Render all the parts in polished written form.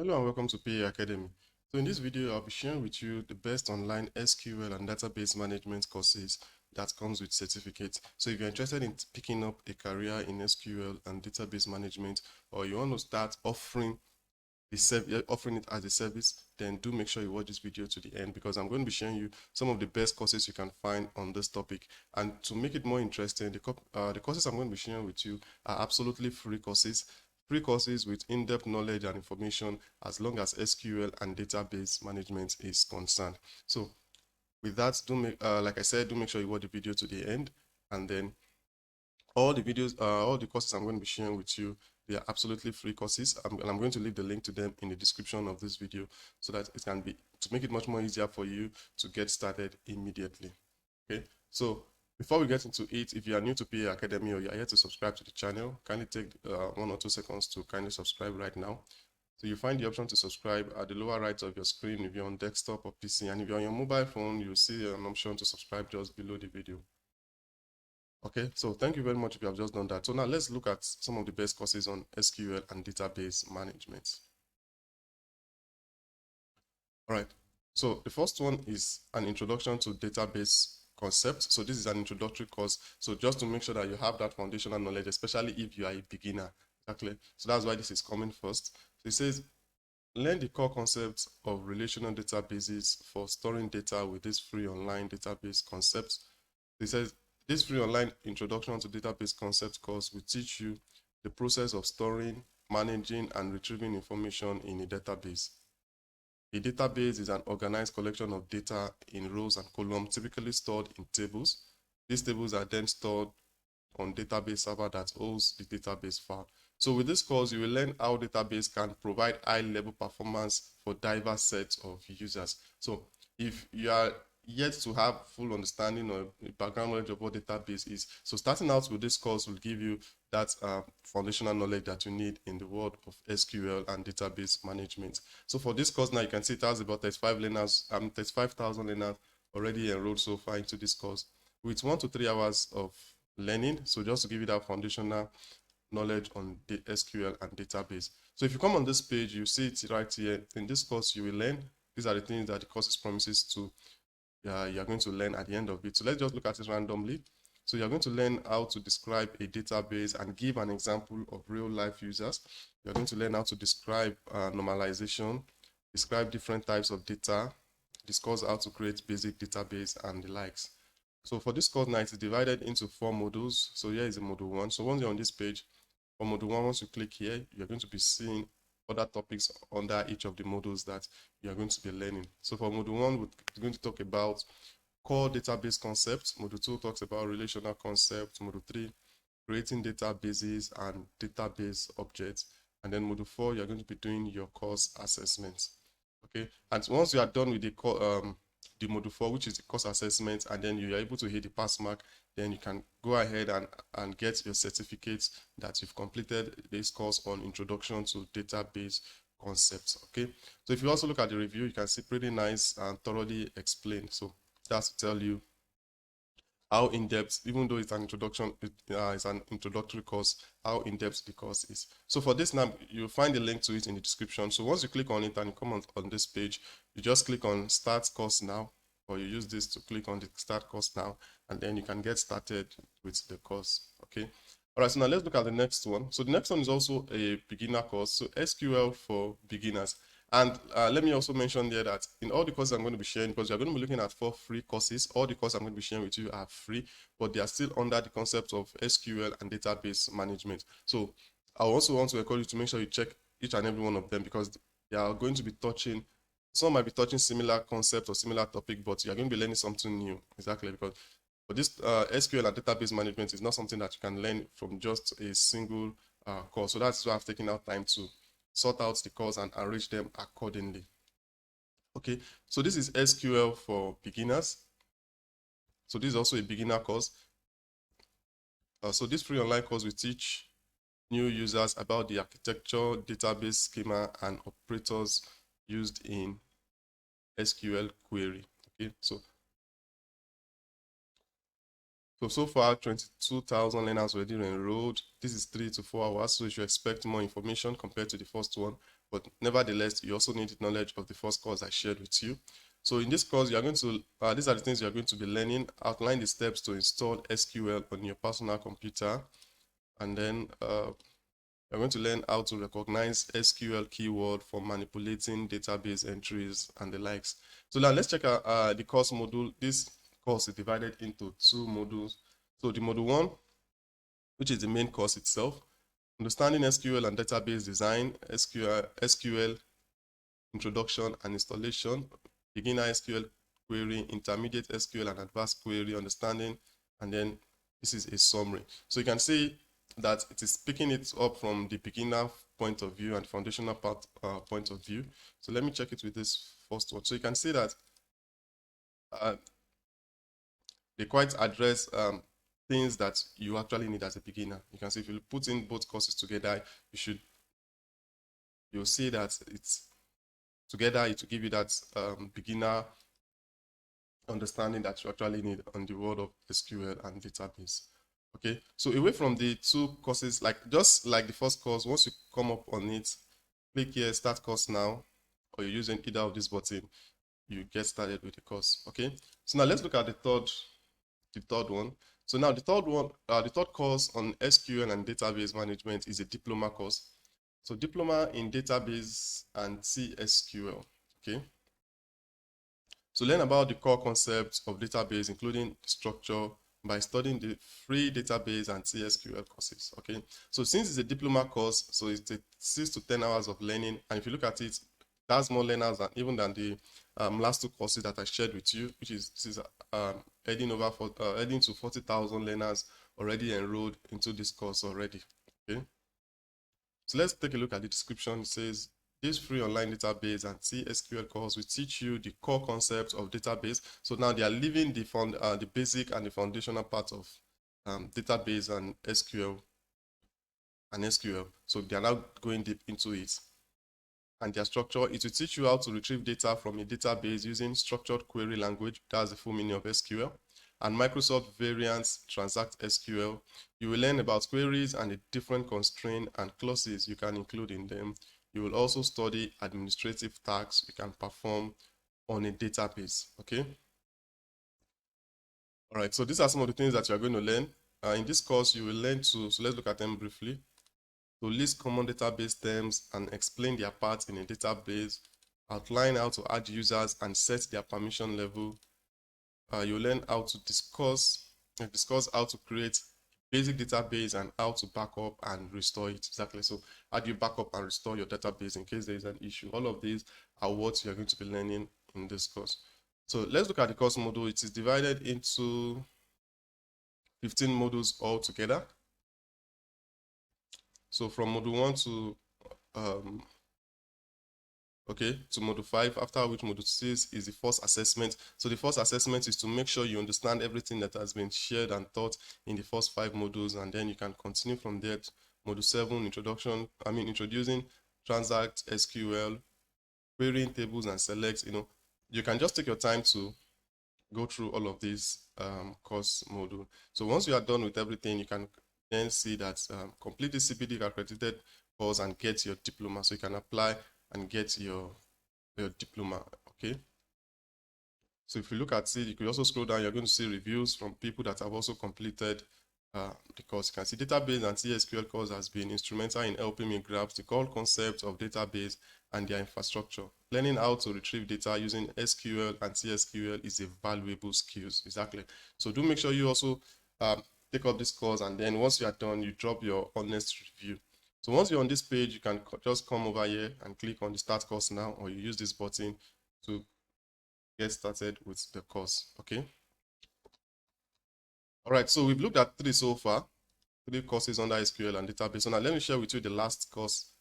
Hello and welcome to PA Academy. So in this video, I'll be sharing with you the best online SQL and database management courses that comes with certificates. So if you're interested in picking up a career in SQL and database management, or you want to start offering it as a service, then do make sure you watch this video to the end, because I'm going to be sharing you some of the best courses you can find on this topic. And to make it more interesting, the courses I'm going to be sharing with you are absolutely free courses. Free courses with in-depth knowledge and information as long as SQL and database management is concerned. So with that, like I said, do make sure you watch the video to the end, and then all the courses I'm going to be sharing with you, they are absolutely free courses, and I'm going to leave the link to them in the description of this video so that it can be, to make it much more easier for you to get started immediately. Okay, so before we get into it, if you are new to PA Academy or you are here to subscribe to the channel, kindly take 1 or 2 seconds to kindly subscribe right now. So you find the option to subscribe at the lower right of your screen if you're on desktop or PC, and if you're on your mobile phone, you'll see an option to subscribe just below the video. Okay, so thank you very much if you have just done that. So now let's look at some of the best courses on SQL and database management. All right, so the first one is an introduction to database concepts. So this is an introductory course. So just to make sure that you have that foundational knowledge, especially if you are a beginner. Exactly. So that's why this is coming first. So it says, learn the core concepts of relational databases for storing data with this free online database concepts. It says, this free online introduction to database concepts course will teach you the process of storing, managing, and retrieving information in a database. A database is an organized collection of data in rows and columns, typically stored in tables. These tables are then stored on database server that holds the database file. So with this course, you will learn how database can provide high-level performance for diverse sets of users. So if you are yet to have full understanding or background knowledge of what database is, so starting out with this course will give you that foundational knowledge that you need in the world of SQL and database management. So for this course now, you can see it has about 35,000 learners already enrolled so far into this course, with 1 to 3 hours of learning. So just to give you that foundational knowledge on the SQL and database. So if you come on this page, you see it right here. In this course, you will learn. These are the things that the course promises to, you're going to learn at the end of it. So let's just look at it randomly. So you're going to learn how to describe a database and give an example of real life users. You're going to learn how to describe normalization, describe different types of data, discuss how to create basic database and the likes. So for this course now, it is divided into 4 modules. So here is the module 1. So once you're on this page, for module 1, once you click here, you're going to be seeing other topics under each of the modules that you're going to be learning. So for module 1, we're going to talk about core database concepts. Module 2 talks about relational concepts. Module 3, creating databases and database objects. And then module 4, you're going to be doing your course assessments. Okay, and once you are done with the module 4, which is the course assessment, and then you are able to hit the pass mark, then you can go ahead and get your certificates that you've completed this course on introduction to database concepts. Okay, so if you also look at the review, you can see pretty nice and thoroughly explained. So that's to tell you how in-depth, even though it's an introduction, it's an introductory course, how in-depth the course is. So for this now, you'll find the link to it in the description. So once you click on it and you come on this page, you just click on Start Course Now, or you use this to click on the Start Course Now, and then you can get started with the course. Okay. All right, so now let's look at the next one. So the next one is also a beginner course, so SQL for beginners. And let me also mention there that in all the courses I'm going to be sharing, because you're going to be looking at 4 free courses, all the courses I'm going to be sharing with you are free, but they are still under the concept of SQL and database management. So I also want to encourage you to make sure you check each and every one of them, because they are going to be touching, some might be touching similar concept or similar topic, but you're going to be learning something new. Exactly, because but this SQL and database management is not something that you can learn from just a single course. So that's why I've taken out time to sort out the course and arrange them accordingly. Okay, so this is SQL for beginners. So this is also a beginner course. So this free online course will teach new users about the architecture, database schema, and operators used in SQL query. Okay, so So far, 22,000 learners already enrolled. This is 3 to 4 hours, so you should expect more information compared to the first one. But nevertheless, you also need knowledge of the first course I shared with you. So in this course, you are going to, these are the things you are going to be learning. Outline the steps to install SQL on your personal computer. And then you're going to learn how to recognize SQL keyword for manipulating database entries and the likes. So now let's check out the course module. This course is divided into 2 modules. So the module 1, which is the main course itself, understanding SQL and database design, SQL introduction and installation, beginner SQL query, intermediate SQL and advanced query understanding, and then this is a summary. So you can see that it is picking it up from the beginner point of view and foundational part point of view. So let me check it with this first one. So you can see that they quite address things that you actually need as a beginner. You can see if you put in both courses together, you'll see that it's together, it will give you that beginner understanding that you actually need on the world of SQL and database. Okay, so away from the 2 courses, like just like the first course, once you come up on it, click here, start course now, or you're using either of this button, you get started with the course. Okay, so now let's look at the third one. So now the third course on SQL and database management is a diploma course. So diploma in database and SQL. Okay. So learn about the core concepts of database, including structure, by studying the free database and SQL courses. Okay. So since it's a diploma course, so it's 6 to 10 hours of learning, and if you look at it, that's more learners than even than the last 2 courses that I shared with you, which is heading to 40,000 learners already enrolled into this course already. Okay. So let's take a look at the description. It says, this free online database and SQL course will teach you the core concepts of database. So now they are leaving the basic and the foundational part of database and SQL. So they are now going deep into it. And their structure, it will teach you how to retrieve data from a database using structured query language. That's the full meaning of SQL. And Microsoft Variants Transact SQL. You will learn about queries and the different constraints and clauses you can include in them. You will also study administrative tasks you can perform on a database. Okay. All right. So these are some of the things that you are going to learn. In this course, you will learn so let's look at them briefly. To list common database terms and explain their parts in a database, outline how to add users and set their permission level. You'll learn how to discuss how to create basic database and how to back up and restore it. Exactly. So how do you back up and restore your database in case there is an issue? All of these are what you're going to be learning in this course. So let's look at the course module. It is divided into 15 modules altogether. So from module 1 to module 5, after which module 6 is the first assessment. So the first assessment is to make sure you understand everything that has been shared and taught in the first 5 modules, and then you can continue from there to module 7, introducing Transact SQL, querying tables and selects. You can just take your time to go through all of these course module. So once you are done with everything, you can then see that complete the CPD accredited course and get your diploma. So you can apply and get your diploma. Okay. So if you look at it, you could also scroll down. You're going to see reviews from people that have also completed the course. You can see database and SQL course has been instrumental in helping me grasp the core concept of database and their infrastructure. Learning how to retrieve data using SQL and SQL is a valuable skill. Exactly. So do make sure you also take up this course, and then once you are done, you drop your honest review. So once you're on this page, you can just come over here and click on the start course now, or you use this button to get started with the course. Okay. All right. So we've looked at 3 so far, 3 courses under SQL and database. So now let me share with you the last course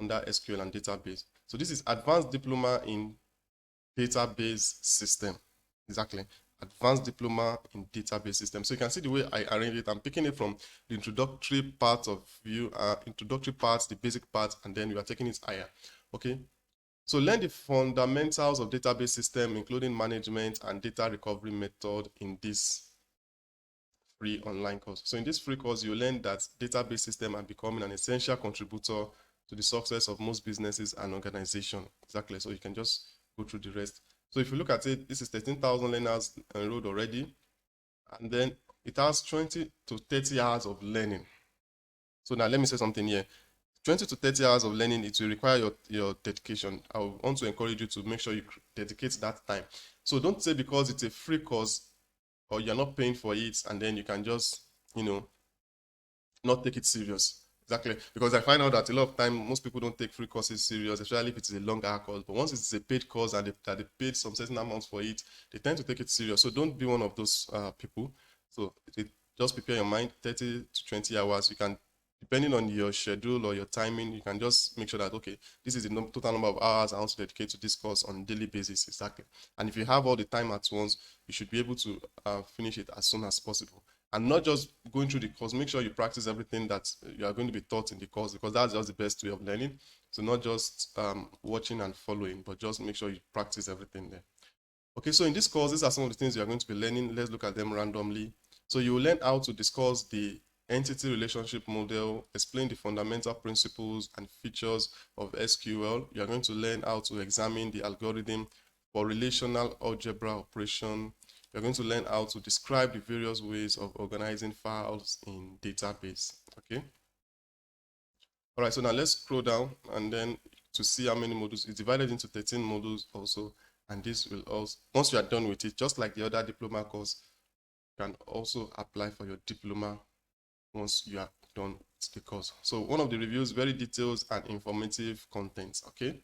under SQL and database. So this is Advanced Diploma in Database System. Exactly. Advanced Diploma in Database System. So you can see the way I arrange it. I'm picking it from the introductory part of view, introductory parts, the basic parts, and then we are taking it higher. Okay. So learn the fundamentals of database system, including management and data recovery method in this free online course. So in this free course, you learn that database system are becoming an essential contributor to the success of most businesses and organizations. Exactly. So you can just go through the rest. So if you look at it, this is 13,000 learners enrolled already. And then it has 20 to 30 hours of learning. So now let me say something here. 20 to 30 hours of learning, it will require your dedication. I want to encourage you to make sure you dedicate that time. So don't say because it's a free course or you're not paying for it and then you can just, not take it serious. Exactly. Because I find out that a lot of time, most people don't take free courses serious, especially if it's a longer course. But once it's a paid course and they paid some certain amounts for it, they tend to take it serious. So don't be one of those people. So just prepare your mind, 30 to 20 hours. You can, depending on your schedule or your timing, you can just make sure that, okay, this is the total number of hours I want to dedicate to this course on a daily basis. Exactly. And if you have all the time at once, you should be able to finish it as soon as possible. And not just going through the course, make sure you practice everything that you are going to be taught in the course, because that's just the best way of learning. So not just watching and following, but just make sure you practice everything there. Okay, so in this course, these are some of the things you are going to be learning. Let's look at them randomly. So you will learn how to discuss the entity relationship model, explain the fundamental principles and features of SQL. You are going to learn how to examine the algorithm for relational algebra operation. You're going to learn how to describe the various ways of organizing files in database. Okay. All right, so now let's scroll down and then to see how many modules. It's divided into 13 modules also. And this will also, once you are done with it, just like the other diploma course, you can also apply for your diploma once you are done with the course. So one of the reviews, very detailed and informative content. Okay.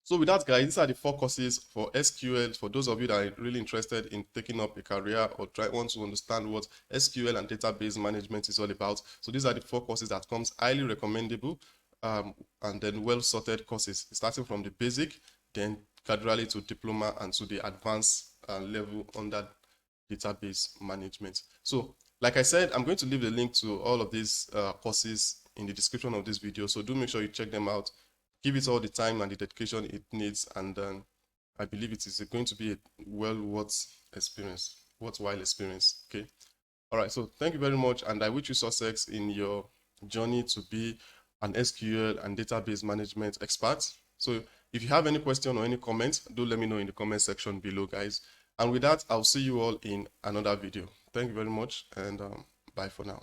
So with that, guys, these are the 4 courses for SQL for those of you that are really interested in taking up a career or want to understand what SQL and database management is all about. So these are the 4 courses that comes highly recommendable and then well-sorted courses, starting from the basic, then gradually to diploma and to the advanced level under database management. So like I said, I'm going to leave the link to all of these courses in the description of this video. So do make sure you check them out. Give it all the time and the dedication it needs, and I believe it is going to be a worthwhile experience. Okay. All right. So thank you very much, and I wish you success in your journey to be an SQL and database management expert. So if you have any question or any comments, do let me know in the comment section below, guys. And with that, I'll see you all in another video. Thank you very much, and bye for now.